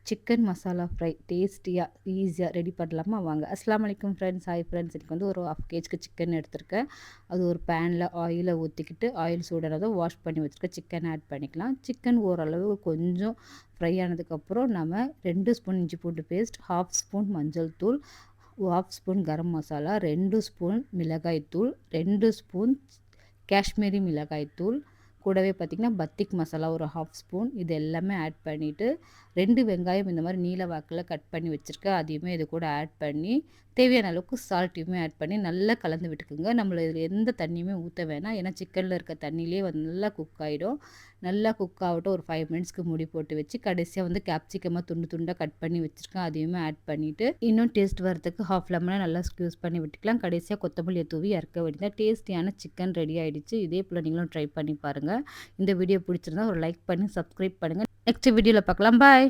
Chicken masala fry டேஸ்டியாக ஈஸியாக ready பண்ணலாமா வாங்க. அஸ்ஸலாமு அலைக்கும் ஃப்ரெண்ட்ஸ். Hi friends. எனக்கு வந்து ஒரு 1/2 கேஜிக்கு சிக்கன் எடுத்திருக்கேன். அது ஒரு பேனில் ஆயிலை ஊற்றிக்கிட்டு ஆயில் சூடானதும் வாஷ் பண்ணி வச்சுருக்க சிக்கன் ஆட் பண்ணிக்கலாம். சிக்கன் ஓரளவு கொஞ்சம் ஃப்ரை ஆனதுக்கப்புறம் நம்ம 2 ஸ்பூன் இஞ்சி பூண்டு பேஸ்ட், 1/2 ஸ்பூன் மஞ்சள் தூள், 1/2 ஸ்பூன் கரம் மசாலா, 2 ஸ்பூன் மிளகாய் தூள், 2 ஸ்பூன் காஷ்மீரி மிளகாய் தூள், கூடவே பார்த்திங்கன்னா பத்திக் மசாலா ஒரு 1/2 ஸ்பூன், இது எல்லாமே ஆட் பண்ணிவிட்டு 2 வெங்காயம் இந்த மாதிரி நீல வாக்கில் கட் பண்ணி வச்சுருக்கேன். அதையுமே இது கூட ஆட் பண்ணி தேவையான அளவுக்கு சால்ட்டையுமே ஆட் பண்ணி நல்லா கலந்து விட்டுக்குங்க. நம்மள இதில் எந்த தண்ணியுமே ஊற்ற வேணாம். ஏன்னா சிக்கனில் இருக்க தண்ணியிலே வந்து நல்லா குக் ஆகிடும். நல்லா குக் ஆகட்டும். ஒரு 5 மினிட்ஸ்க்கு மூடி போட்டு வச்சு கடைசியாக வந்து கேப்சிகமாக துண்டு துண்டாக கட் பண்ணி வச்சுருக்கேன். அதையுமே ஆட் பண்ணிவிட்டு இன்னும் டேஸ்ட் வரதுக்கு 1/2 லெமனை நல்லா ஸ்க்யூஸ் பண்ணி விட்டுக்கலாம். கடைசியாக கொத்தமல்லியை தூவி இறக்க வேண்டியதான். டேஸ்டியான சிக்கன் ரெடி ஆகிடுச்சு. இதே போல் நீங்களும் ட்ரை பண்ணி பாருங்கள். இந்த வீடியோ பிடிச்சிருந்தா ஒரு லைக் பண்ணி சப்ஸ்கிரைப் பண்ணுங்கள். நெக்ஸ்ட் வீடியோவில் பார்க்கலாம். பாய்.